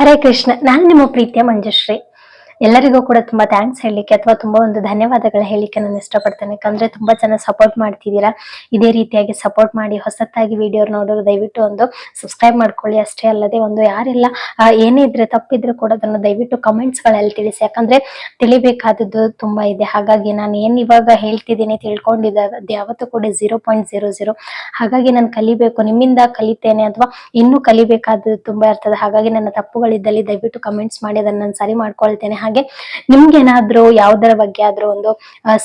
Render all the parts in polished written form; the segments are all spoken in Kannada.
ಹರೇ ಕೃಷ್ಣ. ನಾನು ನಿಮ್ಮ ಪ್ರೀತಿಯ ಮಂಜುಶ್ರೀ. ಎಲ್ಲರಿಗೂ ಕೂಡ ತುಂಬಾ ಥ್ಯಾಂಕ್ಸ್ ಹೇಳಲಿಕ್ಕೆ ಅಥವಾ ತುಂಬಾ ಒಂದು ಧನ್ಯವಾದಗಳು ಹೇಳಲಿಕ್ಕೆ ನಾನು ಇಷ್ಟಪಡ್ತೇನೆ. ಯಾಕಂದ್ರೆ ತುಂಬಾ ಜನ ಸಪೋರ್ಟ್ ಮಾಡ್ತಿದ್ದೀರಾ. ಇದೇ ರೀತಿಯಾಗಿ ಸಪೋರ್ಟ್ ಮಾಡಿ ಹೊಸತಾಗಿ ವಿಡಿಯೋ ನೋಡೋರು ದಯವಿಟ್ಟು ಒಂದು ಸಬ್ಸ್ಕ್ರೈಬ್ ಮಾಡ್ಕೊಳ್ಳಿ. ಅಷ್ಟೇ ಅಲ್ಲದೆ ಒಂದು ಯಾರೆಲ್ಲ ಏನೇ ಇದ್ರೆ ತಪ್ಪಿದ್ರೆ ಕೂಡ ಅದನ್ನು ದಯವಿಟ್ಟು ಕಮೆಂಟ್ಸ್ ಗಳಲ್ಲಿ ತಿಳಿಸಿ. ಯಾಕಂದ್ರೆ ತಿಳಿಬೇಕಾದದ್ದು ತುಂಬಾ ಇದೆ. ಹಾಗಾಗಿ ನಾನು ಏನ್ ಇವಾಗ ಹೇಳ್ತಿದ್ದೀನಿ ತಿಳ್ಕೊಂಡಿದ್ದೆ ಯಾವತ್ತೂ ಕೂಡ 0.00. ಹಾಗಾಗಿ ನಾನು ಕಲಿಬೇಕು, ನಿಮ್ಮಿಂದ ಕಲಿತೇನೆ ಅಥವಾ ಇನ್ನೂ ಕಲಿಬೇಕಾದದ್ದು ತುಂಬಾ ಇರ್ತದೆ. ಹಾಗಾಗಿ ನನ್ನ ತಪ್ಪುಗಳಿದ್ದಲ್ಲಿ ದಯವಿಟ್ಟು ಕಮೆಂಟ್ಸ್ ಮಾಡಿ ಅದನ್ನ ನಾನು ಸರಿ ಮಾಡ್ಕೊಳ್ತೇನೆ. ಹಾಗೆ ನಿಮ್ಗೆ ಏನಾದ್ರೂ ಯಾವ್ದರ ಬಗ್ಗೆ ಆದ್ರೂ ಒಂದು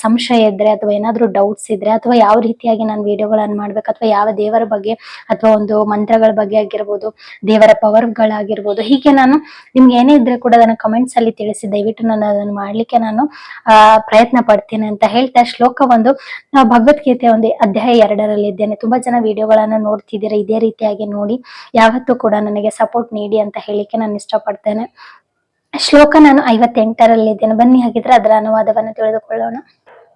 ಸಂಶಯ ಇದ್ರೆ ಅಥವಾ ಏನಾದ್ರೂ ಡೌಟ್ಸ್ ಇದ್ರೆ ಅಥವಾ ಯಾವ ರೀತಿಯಾಗಿ ನಾನು ವಿಡಿಯೋಗಳನ್ನ ಮಾಡ್ಬೇಕು ಅಥವಾ ಯಾವ ದೇವರ ಬಗ್ಗೆ ಅಥವಾ ಒಂದು ಮಂತ್ರಗಳ ಬಗ್ಗೆ ಆಗಿರ್ಬೋದು, ದೇವರ ಪವರ್ಗಳಾಗಿರ್ಬೋದು, ಹೀಗೆ ನಾನು ನಿಮ್ಗೆ ಏನೇ ಇದ್ರೆ ಕೂಡ ಅದನ್ನ ಕಮೆಂಟ್ಸ್ ಅಲ್ಲಿ ತಿಳಿಸಿ. ದಯವಿಟ್ಟು ನಾನು ಅದನ್ನ ಮಾಡ್ಲಿಕ್ಕೆ ನಾನು ಪ್ರಯತ್ನ ಪಡ್ತೀನಿ ಅಂತ ಹೇಳ್ತಾ ಶ್ಲೋಕ ಒಂದು ಭಗವದ್ಗೀತೆ ಒಂದು ಅಧ್ಯಾಯ 2ರಲ್ಲಿ ಇದ್ದೇನೆ. ತುಂಬಾ ಜನ ವಿಡಿಯೋಗಳನ್ನ ನೋಡ್ತಿದ್ದೀರಾ. ಇದೇ ರೀತಿಯಾಗಿ ನೋಡಿ ಯಾವತ್ತೂ ಕೂಡ ನನಗೆ ಸಪೋರ್ಟ್ ನೀಡಿ ಅಂತ ಹೇಳಿಕ್ಕೆ ನಾನು ಇಷ್ಟಪಡ್ತೇನೆ. ಶ್ಲೋಕ ನಾನು 58ರಲ್ಲಿ ಇದ್ದೇನೆ. ಬನ್ನಿ ಹಾಗಿದ್ರೆ ಅದರ ಅನುವಾದವನ್ನು ತಿಳಿದುಕೊಳ್ಳೋಣ.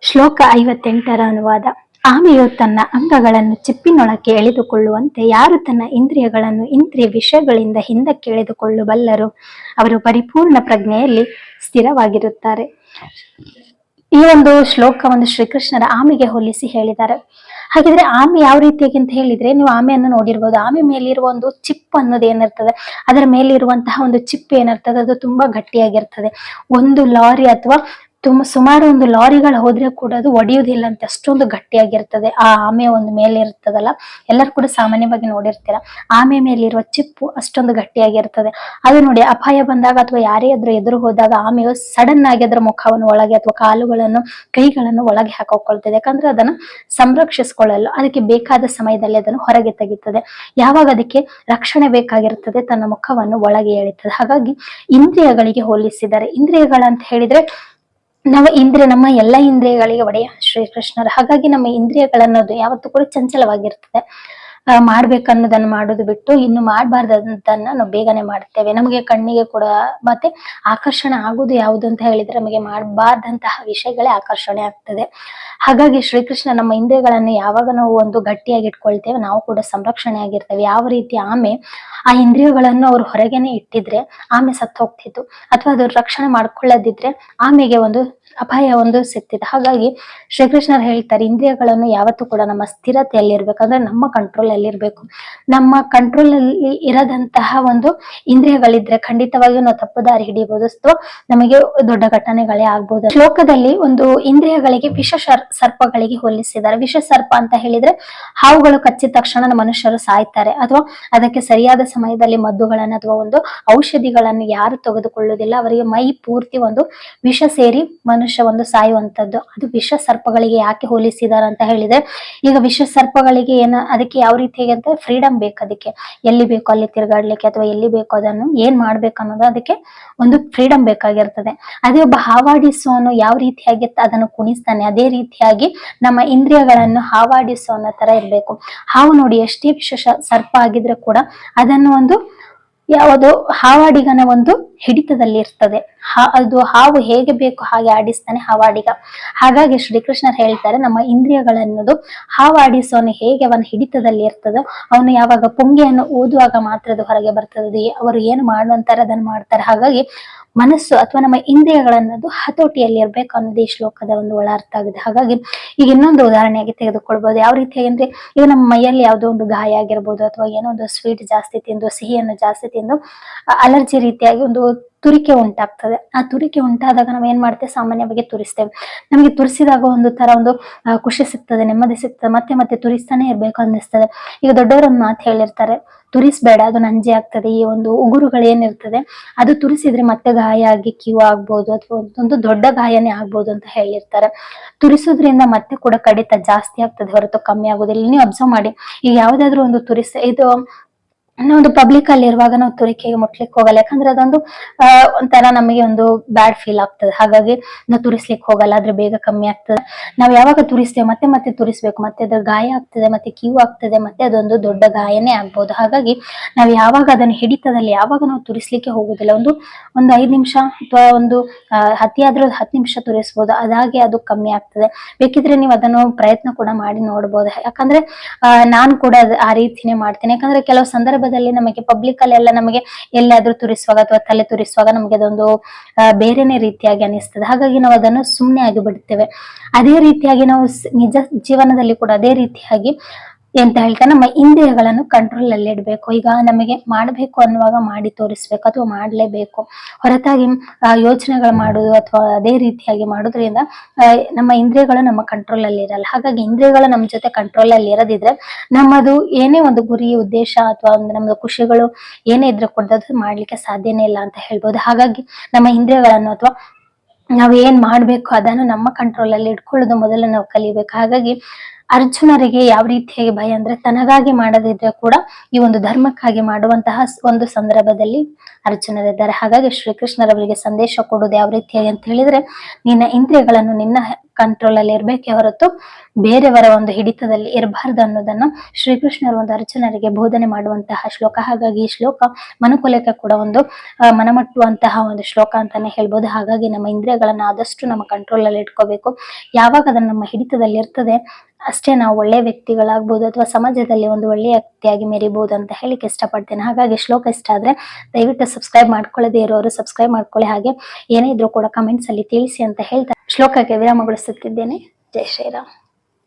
ಶ್ಲೋಕ 58ರ ಅನುವಾದ. ಆಮೆಯು ತನ್ನ ಅಂಗಗಳನ್ನು ಚಿಪ್ಪಿನೊಳಕ್ಕೆ ಎಳೆದುಕೊಳ್ಳುವಂತೆ ಯಾರು ತನ್ನ ಇಂದ್ರಿಯಗಳನ್ನು ಇಂದ್ರಿಯ ವಿಷಯಗಳಿಂದ ಹಿಂದಕ್ಕೆ ಎಳೆದುಕೊಳ್ಳಬಲ್ಲರು ಅವರು ಪರಿಪೂರ್ಣ ಪ್ರಜ್ಞೆಯಲ್ಲಿ ಸ್ಥಿರವಾಗಿರುತ್ತಾರೆ. ಈ ಒಂದು ಶ್ಲೋಕ ಒಂದು ಶ್ರೀಕೃಷ್ಣರ ಆಮೆಗೆ ಹೋಲಿಸಿ ಹೇಳಿದ್ದಾರೆ. ಹಾಗಿದ್ರೆ ಆಮೆ ಯಾವ ರೀತಿಯಾಗಿ ಅಂತ ಹೇಳಿದ್ರೆ, ನೀವು ಆಮೆಯನ್ನು ನೋಡಿರ್ಬೋದು. ಆಮೆ ಮೇಲಿರುವ ಒಂದು ಚಿಪ್ ಅನ್ನೋದು ಏನಿರ್ತದೆ, ಅದರ ಮೇಲಿರುವಂತಹ ಒಂದು ಚಿಪ್ ಏನಿರ್ತದೆ ಅದು ತುಂಬಾ ಗಟ್ಟಿಯಾಗಿರ್ತದೆ. ಒಂದು ಲಾರಿ ಅಥವಾ ಸುಮಾರು ಒಂದು ಲಾರಿಗಳು ಹೋದ್ರೆ ಕೂಡ ಅದು ಒಡೆಯುವುದಿಲ್ಲ ಅಂತ ಅಷ್ಟೊಂದು ಗಟ್ಟಿಯಾಗಿರ್ತದೆ ಆ ಆಮೆ ಒಂದು ಮೇಲೆ ಇರ್ತದಲ್ಲ. ಎಲ್ಲರೂ ಕೂಡ ಸಾಮಾನ್ಯವಾಗಿ ನೋಡಿರ್ತೀರ. ಆಮೆ ಮೇಲಿರುವ ಚಿಪ್ಪು ಅಷ್ಟೊಂದು ಗಟ್ಟಿಯಾಗಿರ್ತದೆ. ಅದು ನೋಡಿ ಅಪಾಯ ಬಂದಾಗ ಅಥವಾ ಯಾರೇ ಎದುರು ಹೋದಾಗ ಆಮೆಯು ಸಡನ್ ಆಗಿ ಅದರ ಮುಖವನ್ನು ಒಳಗೆ ಅಥವಾ ಕಾಲುಗಳನ್ನು ಕೈಗಳನ್ನು ಒಳಗೆ ಹಾಕೊಳ್ತದೆ. ಯಾಕಂದ್ರೆ ಅದನ್ನು ಸಂರಕ್ಷಿಸಿಕೊಳ್ಳಲು ಅದಕ್ಕೆ ಬೇಕಾದ ಸಮಯದಲ್ಲಿ ಅದನ್ನು ಹೊರಗೆ ತೆಗಿತದೆ. ಯಾವಾಗ ಅದಕ್ಕೆ ರಕ್ಷಣೆ ಬೇಕಾಗಿರ್ತದೆ ತನ್ನ ಮುಖವನ್ನು ಒಳಗೆ ಎಳಿತದೆ. ಹಾಗಾಗಿ ಇಂದ್ರಿಯಗಳಿಗೆ ಹೋಲಿಸಿದ್ದಾರೆ. ಇಂದ್ರಿಯಗಳಂತ ಹೇಳಿದ್ರೆ ನಮ್ಮ ಎಲ್ಲ ಇಂದ್ರಿಯಗಳಿಗೆ ಒಡೆಯ ಶ್ರೀಕೃಷ್ಣರು. ಹಾಗಾಗಿ ನಮ್ಮ ಇಂದ್ರಿಯಗಳನ್ನೋದು ಯಾವತ್ತೂ ಕೂಡ ಚಂಚಲವಾಗಿರ್ತದೆ. ಮಾಡ್ಬೇಕನ್ನೋದನ್ನ ಮಾಡೋದು ಬಿಟ್ಟು ಇನ್ನು ಮಾಡಬಾರ್ದಂತನ್ನ ನಾವು ಬೇಗನೆ ಮಾಡ್ತೇವೆ. ನಮಗೆ ಕಣ್ಣಿಗೆ ಕೂಡ ಮತ್ತೆ ಆಕರ್ಷಣೆ ಆಗುದು ಯಾವುದು ಅಂತ ಹೇಳಿದ್ರೆ ನಮಗೆ ಮಾಡಬಾರ್ದಂತಹ ವಿಷಯಗಳೇ ಆಕರ್ಷಣೆ ಆಗ್ತದೆ. ಹಾಗಾಗಿ ಶ್ರೀಕೃಷ್ಣ ನಮ್ಮ ಇಂದ್ರಿಯಗಳನ್ನು ಯಾವಾಗ ನಾವು ಒಂದು ಗಟ್ಟಿಯಾಗಿ ಇಟ್ಕೊಳ್ತೇವೆ ನಾವು ಕೂಡ ಸಂರಕ್ಷಣೆ ಆಗಿರ್ತೇವೆ. ಯಾವ ರೀತಿ ಆಮೆ ಆ ಇಂದ್ರಿಯಗಳನ್ನು ಅವ್ರು ಹೊರಗೇನೆ ಇಟ್ಟಿದ್ರೆ ಆಮೆ ಸತ್ತು ಹೋಗ್ತಿತ್ತು, ಅಥವಾ ಅದು ರಕ್ಷಣೆ ಮಾಡ್ಕೊಳ್ಳದಿದ್ರೆ ಆಮೆಗೆ ಒಂದು ಅಪಾಯ ಒಂದು ಸಿಗ್ತಿದೆ. ಹಾಗಾಗಿ ಶ್ರೀಕೃಷ್ಣರು ಹೇಳ್ತಾರೆ ಇಂದ್ರಿಯಗಳನ್ನು ಯಾವತ್ತೂ ಕೂಡ ನಮ್ಮ ಸ್ಥಿರತೆಯಲ್ಲಿ ಇರ್ಬೇಕಂದ್ರೆ ನಮ್ಮ ಕಂಟ್ರೋಲ್ ಅಲ್ಲಿ ಇರ್ಬೇಕು. ನಮ್ಮ ಕಂಟ್ರೋಲ್ ಅಲ್ಲಿ ಇರದಂತಹ ಒಂದು ಇಂದ್ರಿಯಗಳಿದ್ರೆ ಖಂಡಿತವಾಗಿಯೂ ನಾವು ತಪ್ಪು ದಾರಿ ಹಿಡಿಯಬಹುದು ಅಥವಾ ನಮಗೆ ದೊಡ್ಡ ಘಟನೆಗಳೇ ಆಗ್ಬಹುದು. ಶ್ಲೋಕದಲ್ಲಿ ಒಂದು ಇಂದ್ರಿಯಗಳಿಗೆ ವಿಷ ಸರ್ಪಗಳಿಗೆ ಹೋಲಿಸಿದ್ದಾರೆ. ವಿಷ ಸರ್ಪ ಅಂತ ಹೇಳಿದ್ರೆ ಹಾವುಗಳು ಕಚ್ಚಿದ ತಕ್ಷಣ ಮನುಷ್ಯರು ಸಾಯ್ತಾರೆ, ಅಥವಾ ಅದಕ್ಕೆ ಸರಿಯಾದ ಸಮಯದಲ್ಲಿ ಮದ್ದುಗಳನ್ನು ಅಥವಾ ಒಂದು ಔಷಧಿಗಳನ್ನು ಯಾರು ತೆಗೆದುಕೊಳ್ಳುವುದಿಲ್ಲ ಅವರಿಗೆ ಮೈ ಪೂರ್ತಿ ಒಂದು ವಿಷ ಸೇರಿ ಮನುಷ್ಯ ಒಂದು ಸಾಯುವಂತದ್ದು. ಅದು ವಿಷ ಸರ್ಪಗಳಿಗೆ ಯಾಕೆ ಹೋಲಿಸಿದಾರ ಅಂತ ಹೇಳಿದ್ರೆ, ಈಗ ವಿಷ ಸರ್ಪಗಳಿಗೆ ಅದಕ್ಕೆ ಯಾವ ರೀತಿಯಾಗಿ ಅಂತ ಫ್ರೀಡಮ್ ಬೇಕು. ಅದಕ್ಕೆ ಎಲ್ಲಿ ಬೇಕೋ ಅಲ್ಲಿ ತಿರುಗಾಡ್ಲಿಕ್ಕೆ ಅಥವಾ ಎಲ್ಲಿ ಬೇಕೋ ಅದನ್ನು ಏನ್ ಮಾಡ್ಬೇಕು ಅನ್ನೋದು ಅದಕ್ಕೆ ಒಂದು ಫ್ರೀಡಮ್ ಬೇಕಾಗಿರ್ತದೆ. ಅದೇ ಒಬ್ಬ ಹಾವಾಡಿಸೋನು ಯಾವ ರೀತಿಯಾಗಿ ಅದನ್ನು ಕುಣಿಸ್ತಾನೆ ಅದೇ ರೀತಿಯಾಗಿ ನಮ್ಮ ಇಂದ್ರಿಯಗಳನ್ನು ಹಾವಾಡಿಸೋನ ತರ ಇರ್ಬೇಕು. ಹಾವು ನೋಡಿ ಎಷ್ಟೇ ವಿಷ ಸರ್ಪ ಆಗಿದ್ರೆ ಕೂಡ ಅದನ್ನು ಒಂದು ಯಾವುದು ಹಾವಾಡಿಗನ ಒಂದು ಹಿಡಿತದಲ್ಲಿ ಇರ್ತದೆ. ಅದು ಹಾವು ಹೇಗೆ ಬೇಕು ಹಾಗೆ ಆಡಿಸ್ತಾನೆ ಹಾವಾಡಿಗ. ಹಾಗಾಗಿ ಶ್ರೀಕೃಷ್ಣರು ಹೇಳ್ತಾರೆ ನಮ್ಮ ಇಂದ್ರಿಯಗಳನ್ನೋದು ಹಾವಾಡಿಸೋನು ಹೇಗೆ ಅವನ ಹಿಡಿತದಲ್ಲಿ ಇರ್ತದೋ ಅವನು ಯಾವಾಗ ಪುಂಗಿಯನ್ನು ಊದುವಾಗ ಮಾತ್ರ ಅದು ಹೊರಗೆ ಬರ್ತದೆ. ಅವರು ಏನು ಮಾಡುವಂತಾರೆ ಅದನ್ನು ಮಾಡ್ತಾರೆ. ಹಾಗಾಗಿ ಮನಸ್ಸು ಅಥವಾ ನಮ್ಮ ಇಂದ್ರಿಯಗಳನ್ನದು ಹತೋಟಿಯಲ್ಲಿ ಇರ್ಬೇಕು ಅನ್ನೋದು ಈ ಶ್ಲೋಕದ ಒಂದು ಒಳ ಅರ್ಥ ಆಗಿದೆ. ಹಾಗಾಗಿ ಈಗ ಇನ್ನೊಂದು ಉದಾಹರಣೆಯಾಗಿ ತೆಗೆದುಕೊಳ್ಬಹುದು. ಯಾವ ರೀತಿಯಾಗಿ ಅಂದ್ರೆ ಈಗ ನಮ್ಮ ಮೈಯಲ್ಲಿ ಯಾವುದೋ ಒಂದು ಗಾಯ ಆಗಿರ್ಬೋದು ಅಥವಾ ಏನೋ ಒಂದು ಸ್ವೀಟ್ ಜಾಸ್ತಿ ತಿಂದು ಸಿಹಿಯನ್ನು ಜಾಸ್ತಿ ತಿಂದು ಅಲರ್ಜಿ ರೀತಿಯಾಗಿ ಒಂದು ತುರಿಕೆ ಉಂಟಾಗ್ತದೆ. ಆ ತುರಿಕೆ ಉಂಟಾದಾಗ ನಾವ್ ಏನ್ ಮಾಡ್ತೇವೆ, ಸಾಮಾನ್ಯವಾಗಿ ತುರಿಸ್ತೇವೆ. ನಮಗೆ ತುರಿಸಿದಾಗ ಒಂದು ತರ ಒಂದು ಖುಷಿ ಸಿಗ್ತದೆ, ನೆಮ್ಮದಿ ಸಿಗ್ತದೆ, ಮತ್ತೆ ಮತ್ತೆ ತುರಿಸ್ತಾನೆ ಇರ್ಬೇಕು ಅನ್ನಿಸ್ತದೆ. ಈಗ ದೊಡ್ಡವರೊಂದು ಮಾತು ಹೇಳಿರ್ತಾರೆ, ತುರಿಸ್ಬೇಡ ಅದು ನಂಜೆ ಆಗ್ತದೆ. ಈ ಒಂದು ಉಗುರುಗಳೇನಿರ್ತದೆ ಅದು ತುರಿಸಿದ್ರೆ ಮತ್ತೆ ಗಾಯ ಆಗಿ ಕಿವು ಆಗ್ಬೋದು ಅಥವಾ ಒಂದು ದೊಡ್ಡ ಗಾಯನೇ ಆಗ್ಬೋದು ಅಂತ ಹೇಳಿರ್ತಾರೆ. ತುರಿಸೋದ್ರಿಂದ ಮತ್ತೆ ಕೂಡ ಕಡಿತ ಜಾಸ್ತಿ ಆಗ್ತದೆ ಹೊರತು ಕಮ್ಮಿ ಆಗೋದಿಲ್ಲ. ನೀವು ಅಬ್ಸರ್ವ್ ಮಾಡಿ, ಈಗ ಯಾವ್ದಾದ್ರು ಒಂದು ಇದು ಒಂದು ಪಬ್ಲಿಕ್ ಅಲ್ಲಿ ಇರುವಾಗ ನಾವು ತುರಿಕೆಗೆ ಮುಟ್ಲಿಕ್ಕೆ ಹೋಗಲ್ಲ. ಯಾಕಂದ್ರೆ ಅದೊಂದು ಒಂಥರ ನಮಗೆ ಒಂದು ಬ್ಯಾಡ್ ಫೀಲ್ ಆಗ್ತದೆ. ಹಾಗಾಗಿ ನಾವು ತುರಿಸ್ಲಿಕ್ಕೆ ಹೋಗಲ್ಲ, ಆದ್ರೆ ಬೇಗ ಕಮ್ಮಿ ಆಗ್ತದೆ. ನಾವ್ ಯಾವಾಗ ತುರಿಸ್ತೇವೆ ಮತ್ತೆ ಮತ್ತೆ ತುರಿಸ್ಬೇಕು, ಮತ್ತೆ ಅದ್ರ ಗಾಯ ಆಗ್ತದೆ, ಮತ್ತೆ ಕಿವು ಆಗ್ತದೆ, ಮತ್ತೆ ಅದೊಂದು ದೊಡ್ಡ ಗಾಯನೇ ಆಗ್ಬೋದು. ಹಾಗಾಗಿ ನಾವ್ ಯಾವಾಗ ಅದನ್ನ ಹಿಡಿತದಲ್ಲಿ ಯಾವಾಗ ನಾವು ತುರಿಸ್ಲಿಕ್ಕೆ ಹೋಗುದಿಲ್ಲ, ಒಂದು 5 ನಿಮಿಷ ಅಥವಾ ಒಂದು ಅತಿಯಾದ್ರೂ 10 ನಿಮಿಷ ತುರಿಸ್ಬೋದು, ಅದಾಗೆ ಅದು ಕಮ್ಮಿ ಆಗ್ತದೆ. ಬೇಕಿದ್ರೆ ನೀವು ಅದನ್ನು ಪ್ರಯತ್ನ ಕೂಡ ಮಾಡಿ ನೋಡ್ಬೋದು. ಯಾಕಂದ್ರೆ ನಾನು ಕೂಡ ಆ ರೀತಿನೇ ಮಾಡ್ತೇನೆ. ಯಾಕಂದ್ರೆ ಕೆಲವು ಸಂದರ್ಭ ಸಂದರ್ಭದಲ್ಲಿ ನಮಗೆ ಪಬ್ಲಿಕ್ ಅಲ್ಲೆಲ್ಲ ನಮಗೆ ಎಲ್ಲಾದ್ರೂ ತುರಿಸುವಾಗ ಅಥವಾ ತಲೆ ತುರಿಸುವಾಗ ನಮಗೆ ಅದೊಂದು ಬೇರೆನೆ ರೀತಿಯಾಗಿ ಅನಿಸ್ತದೆ. ಹಾಗಾಗಿ ನಾವು ಅದನ್ನು ಸುಮ್ಮನೆ ಆಗಿ ಬಿಡ್ತೇವೆ. ಅದೇ ರೀತಿಯಾಗಿ ನಾವು ನಿಜ ಜೀವನದಲ್ಲಿ ಕೂಡ ಅದೇ ರೀತಿಯಾಗಿ ಎಂತ ಹೇಳ್ತಾರೆ, ನಮ್ಮ ಇಂದ್ರಿಯಗಳನ್ನು ಕಂಟ್ರೋಲ್ ಅಲ್ಲಿ ಇಡ್ಬೇಕು. ಈಗ ನಮಗೆ ಮಾಡಬೇಕು ಅನ್ನುವಾಗ ಮಾಡಿ ತೋರಿಸ್ಬೇಕು ಅಥವಾ ಮಾಡ್ಲೇಬೇಕು. ಹೊರತಾಗಿ ಯೋಚನೆಗಳು ಮಾಡುದು ಅಥವಾ ಅದೇ ರೀತಿಯಾಗಿ ಮಾಡೋದ್ರಿಂದ ನಮ್ಮ ಇಂದ್ರಿಯಗಳು ನಮ್ಮ ಕಂಟ್ರೋಲ್ ಅಲ್ಲಿ ಇರಲ್ಲ. ಹಾಗಾಗಿ ಇಂದ್ರಿಯಗಳು ನಮ್ಮ ಜೊತೆ ಕಂಟ್ರೋಲ್ ಅಲ್ಲಿ ಇರದಿದ್ರೆ ನಮ್ಮದು ಏನೇ ಒಂದು ಗುರಿ ಉದ್ದೇಶ ಅಥವಾ ನಮ್ಮದು ಖುಷಿಗಳು ಏನೇ ಇದ್ರೆ ಕೂಡ ಅದು ಮಾಡ್ಲಿಕ್ಕೆ ಸಾಧ್ಯನೇ ಇಲ್ಲ ಅಂತ ಹೇಳ್ಬೋದು. ಹಾಗಾಗಿ ನಮ್ಮ ಇಂದ್ರಿಯಗಳನ್ನು ಅಥವಾ ನಾವ್ ಏನ್ ಮಾಡ್ಬೇಕು ಅದನ್ನು ನಮ್ಮ ಕಂಟ್ರೋಲ್ ಅಲ್ಲಿ ಇಟ್ಕೊಳ್ಳೋದು ಮೊದಲು ನಾವು ಕಲಿಬೇಕು. ಹಾಗಾಗಿ ಅರ್ಜುನರಿಗೆ ಯಾವ ರೀತಿಯಾಗಿ ಭಯ ಅಂದ್ರೆ ತನಗಾಗಿ ಮಾಡದಿದ್ರೆ ಕೂಡ ಈ ಒಂದು ಧರ್ಮಕ್ಕಾಗಿ ಮಾಡುವಂತಹ ಒಂದು ಸಂದರ್ಭದಲ್ಲಿ ಅರ್ಜುನರಿದ್ದಾರೆ. ಹಾಗಾಗಿ ಶ್ರೀಕೃಷ್ಣರವರಿಗೆ ಸಂದೇಶ ಕೊಡೋದು ಯಾವ ರೀತಿಯಾಗಿ ಅಂತ ಹೇಳಿದ್ರೆ, ನಿನ್ನ ಇಂದ್ರಿಯಗಳನ್ನು ನಿನ್ನ ಕಂಟ್ರೋಲ್ ಅಲ್ಲಿ ಇರ್ಬೇಕೆ ಹೊರತು ಬೇರೆಯವರ ಒಂದು ಹಿಡಿತದಲ್ಲಿ ಇರಬಾರ್ದು ಅನ್ನೋದನ್ನ ಶ್ರೀಕೃಷ್ಣರು ಒಂದು ಅರ್ಜುನರಿಗೆ ಬೋಧನೆ ಮಾಡುವಂತಹ ಶ್ಲೋಕ. ಹಾಗಾಗಿ ಈ ಶ್ಲೋಕ ಮನುಕುಲಕ್ಕೆ ಕೂಡ ಒಂದು ಮನಮಟ್ಟುವಂತಹ ಒಂದು ಶ್ಲೋಕ ಅಂತಾನೆ ಹೇಳ್ಬೋದು. ಹಾಗಾಗಿ ನಮ್ಮ ಇಂದ್ರಿಯಗಳನ್ನ ಆದಷ್ಟು ನಮ್ಮ ಕಂಟ್ರೋಲ್ ಅಲ್ಲಿ ಇಟ್ಕೋಬೇಕು. ಯಾವಾಗ ಅದನ್ನ ನಮ್ಮ ಹಿಡಿತದಲ್ಲಿ ಇರ್ತದೆ ಅಷ್ಟೇ ನಾವು ಒಳ್ಳೆ ವ್ಯಕ್ತಿಗಳಾಗ್ಬೋದು ಅಥವಾ ಸಮಾಜದಲ್ಲಿ ಒಂದು ಒಳ್ಳೆಯ ವ್ಯಕ್ತಿಯಾಗಿ ಮೆರಿಬಹುದು ಅಂತ ಹೇಳಿಕ್ಕೆ ಇಷ್ಟಪಡ್ತೇನೆ. ಹಾಗಾಗಿ ಶ್ಲೋಕ ಇಷ್ಟ ಆದ್ರೆ ದಯವಿಟ್ಟು ಸಬ್ಸ್ಕ್ರೈಬ್ ಮಾಡ್ಕೊಳ್ಳದೆ ಇರೋರು ಸಬ್ಸ್ಕ್ರೈಬ್ ಮಾಡ್ಕೊಳ್ಳಿ. ಹಾಗೆ ಏನೇ ಇದ್ರೂ ಕೂಡ ಕಮೆಂಟ್ಸ್ ಅಲ್ಲಿ ತಿಳಿಸಿ ಅಂತ ಹೇಳ್ತಾ ಶ್ಲೋಕಕ್ಕೆ ವಿರಾಮಗೊಳಿಸುತ್ತಿದ್ದೇನೆ. ಜೈ ಶ್ರೀರಾಮ್.